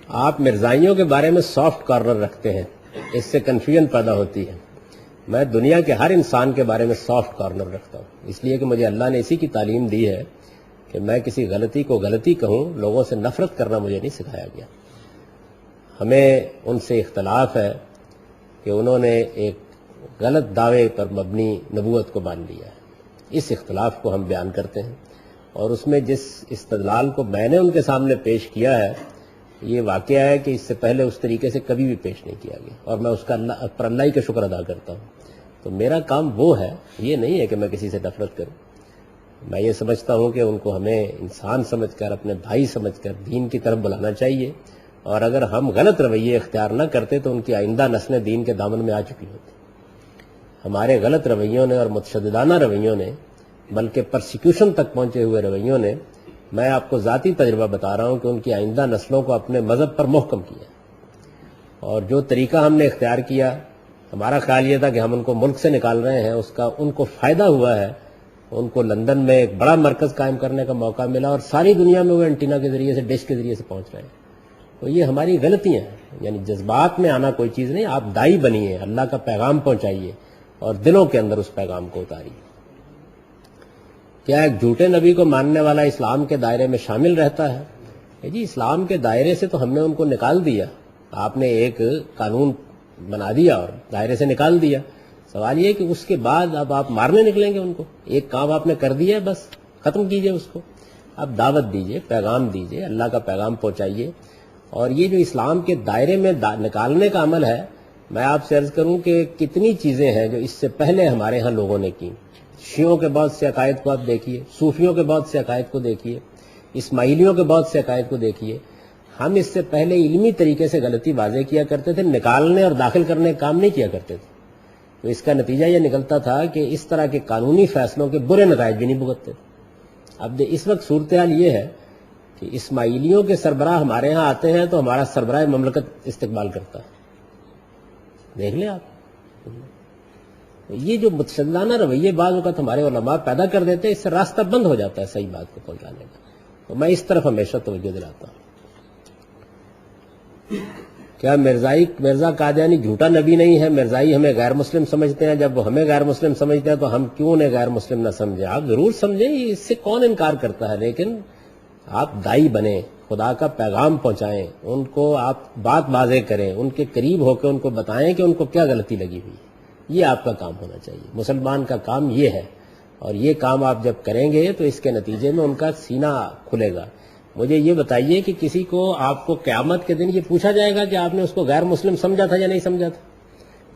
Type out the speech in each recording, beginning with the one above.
آپ مرزائیوں کے بارے میں سافٹ کارنر رکھتے ہیں، اس سے کنفیوژن پیدا ہوتی ہے۔ میں دنیا کے ہر انسان کے بارے میں سافٹ کارنر رکھتا ہوں، اس لیے کہ مجھے اللہ نے اسی کی تعلیم دی ہے کہ میں کسی غلطی کو غلطی کہوں، لوگوں سے نفرت کرنا مجھے نہیں سکھایا گیا۔ ہمیں ان سے اختلاف ہے کہ انہوں نے ایک غلط دعوے پر مبنی نبوت کو مان لیا ہے، اس اختلاف کو ہم بیان کرتے ہیں، اور اس میں جس استدلال کو میں نے ان کے سامنے پیش کیا ہے یہ واقعہ ہے کہ اس سے پہلے اس طریقے سے کبھی بھی پیش نہیں کیا گیا، اور میں اس کا اللہ ہی کا شکر ادا کرتا ہوں۔ تو میرا کام وہ ہے، یہ نہیں ہے کہ میں کسی سے نفرت کروں۔ میں یہ سمجھتا ہوں کہ ان کو ہمیں انسان سمجھ کر، اپنے بھائی سمجھ کر دین کی طرف بلانا چاہیے، اور اگر ہم غلط رویے اختیار نہ کرتے تو ان کی آئندہ نسلیں دین کے دامن میں آ چکی ہوتی۔ ہمارے غلط رویوں نے اور متشددانہ رویوں نے، بلکہ پرسیکیوشن تک پہنچے ہوئے رویوں نے، میں آپ کو ذاتی تجربہ بتا رہا ہوں کہ ان کی آئندہ نسلوں کو اپنے مذہب پر محکم کیا، اور جو طریقہ ہم نے اختیار کیا، ہمارا خیال یہ تھا کہ ہم ان کو ملک سے نکال رہے ہیں، اس کا ان کو فائدہ ہوا ہے، ان کو لندن میں ایک بڑا مرکز قائم کرنے کا موقع ملا، اور ساری دنیا میں وہ اینٹینا کے ذریعے سے، ڈش کے ذریعے سے پہنچ رہے ہیں۔ تو یہ ہماری غلطیاں ہیں، یعنی جذبات میں آنا کوئی چیز نہیں، آپ دائی بنیے، اللہ کا پیغام پہنچائیے اور دلوں کے اندر اس پیغام کو اتاریے۔ کیا ایک جھوٹے نبی کو ماننے والا اسلام کے دائرے میں شامل رہتا ہے؟ جی اسلام کے دائرے سے تو ہم نے ان کو نکال دیا، آپ نے ایک قانون بنا دیا اور دائرے سے نکال دیا۔ سوال یہ کہ اس کے بعد اب آپ مارنے نکلیں گے ان کو؟ ایک کام آپ نے کر دیا، بس ختم کیجئے اس کو۔ اب دعوت دیجئے، پیغام دیجئے، اللہ کا پیغام پہنچائیے۔ اور یہ جو اسلام کے دائرے میں نکالنے کا عمل ہے، میں آپ سے عرض کروں کہ کتنی چیزیں ہیں جو اس سے پہلے ہمارے ہاں لوگوں نے کی۔ شیعوں کے بہت سے عقائد کو آپ دیکھیے، صوفیوں کے بہت سے عقائد کو دیکھیے، اسماعیلیوں کے بہت سے عقائد کو دیکھیے۔ ہم اس سے پہلے علمی طریقے سے غلطی واضح کیا کرتے تھے، نکالنے اور داخل کرنے کا کام نہیں کیا کرتے تھے۔ تو اس کا نتیجہ یہ نکلتا تھا کہ اس طرح کے قانونی فیصلوں کے برے نتائج بھی نہیں بھگتتے۔ اب اس وقت صورتحال یہ ہے کہ اسماعیلیوں کے سربراہ ہمارے ہاں آتے ہیں تو ہمارا سربراہ مملکت استقبال کرتا ہے، دیکھ لیں آپ۔ یہ جو متشددانہ رویے بعض اوقات ہمارے علماء پیدا کر دیتے ہیں، اس سے راستہ بند ہو جاتا ہے صحیح بات کو پہنچانے کا۔ تو میں اس طرف ہمیشہ توجہ دلاتا ہوں۔ کیا مرزا قادیانی جھوٹا نبی نہیں ہے؟ مرزائی ہمیں غیر مسلم سمجھتے ہیں، جب وہ ہمیں غیر مسلم سمجھتے ہیں تو ہم کیوں انہیں غیر مسلم نہ سمجھیں؟ آپ ضرور سمجھیں، اس سے کون انکار کرتا ہے، لیکن آپ دائی بنیں، خدا کا پیغام پہنچائیں، ان کو آپ بات واضح کریں، ان کے قریب ہو کے ان کو بتائیں کہ ان کو کیا غلطی لگی ہوئی۔ یہ آپ کا کام ہونا چاہیے، مسلمان کا کام یہ ہے، اور یہ کام آپ جب کریں گے تو اس کے نتیجے میں ان کا سینہ کھلے گا۔ مجھے یہ بتائیے کہ کسی کو آپ کو قیامت کے دن یہ پوچھا جائے گا کہ آپ نے اس کو غیر مسلم سمجھا تھا یا نہیں سمجھا تھا؟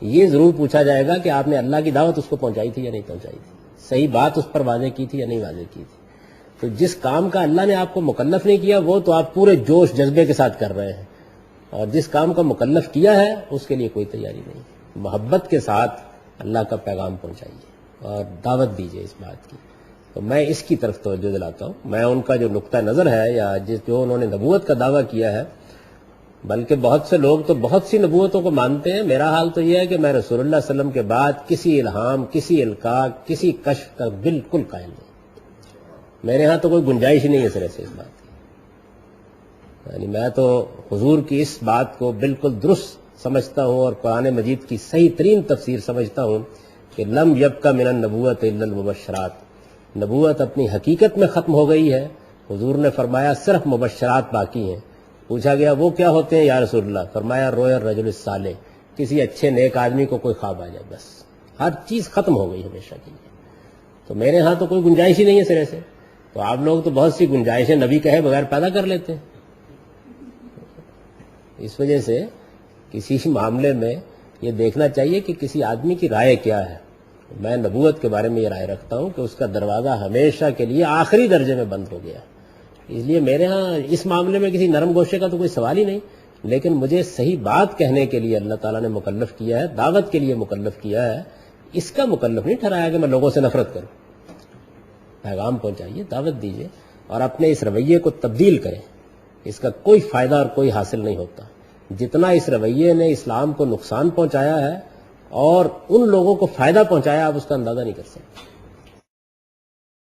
یہ ضرور پوچھا جائے گا کہ آپ نے اللہ کی دعوت اس کو پہنچائی تھی یا نہیں پہنچائی تھی، صحیح بات اس پر واضح کی تھی یا نہیں واضح کی تھی۔ تو جس کام کا اللہ نے آپ کو مکلف نہیں کیا وہ تو آپ پورے جوش جذبے کے ساتھ کر رہے ہیں، اور جس کام کا مکلف کیا ہے اس کے لیے کوئی تیاری نہیں۔ محبت کے ساتھ اللہ کا پیغام پہنچائیے اور دعوت دیجیے اس بات کی۔ تو میں اس کی طرف توجہ دلاتا ہوں۔ میں ان کا جو نقطہ نظر ہے یا جو انہوں نے نبوت کا دعویٰ کیا ہے، بلکہ بہت سے لوگ تو بہت سی نبوتوں کو مانتے ہیں، میرا حال تو یہ ہے کہ میں رسول اللہ صلی اللہ علیہ وسلم کے بعد کسی الہام، کسی القاء، کسی کشف کا بالکل قائل نہیں۔ میرے ہاں تو کوئی گنجائش ہی نہیں ہے سرے سے اس بات کی، یعنی میں تو حضور کی اس بات کو بالکل درست سمجھتا ہوں اور قرآن مجید کی صحیح ترین تفسیر سمجھتا ہوں کہ لم یبق من النبوۃ الا المبشرات، نبوت اپنی حقیقت میں ختم ہو گئی ہے۔ حضور نے فرمایا صرف مبشرات باقی ہیں۔ پوچھا گیا وہ کیا ہوتے ہیں یا رسول اللہ؟ فرمایا رویا الرجل الصالح، کسی اچھے نیک آدمی کو کوئی خواب آ جائے، بس ہر چیز ختم ہو گئی ہمیشہ کے لیے۔ تو میرے ہاں تو کوئی گنجائش ہی نہیں ہے سرے سے۔ تو آپ لوگ تو بہت سی گنجائشیں نبی کہے بغیر پیدا کر لیتے ہیں۔ اس وجہ سے کسی معاملے میں یہ دیکھنا چاہیے کہ کسی آدمی کی رائے کیا ہے۔ میں نبوت کے بارے میں یہ رائے رکھتا ہوں کہ اس کا دروازہ ہمیشہ کے لیے آخری درجے میں بند ہو گیا، اس لیے میرے ہاں اس معاملے میں کسی نرم گوشے کا تو کوئی سوال ہی نہیں۔ لیکن مجھے صحیح بات کہنے کے لیے اللہ تعالیٰ نے مکلف کیا ہے، دعوت کے لیے مکلف کیا ہے، اس کا مکلف نہیں ٹھہرایا کہ میں لوگوں سے نفرت کروں۔ پیغام پہنچائیے، دعوت دیجیے اور اپنے اس رویے کو تبدیل کریں، اس کا کوئی فائدہ اور کوئی حاصل نہیں ہوتا۔ جتنا اس رویے نے اسلام کو نقصان پہنچایا ہے اور ان لوگوں کو فائدہ پہنچایا، آپ اس کا اندازہ نہیں کر سکتے۔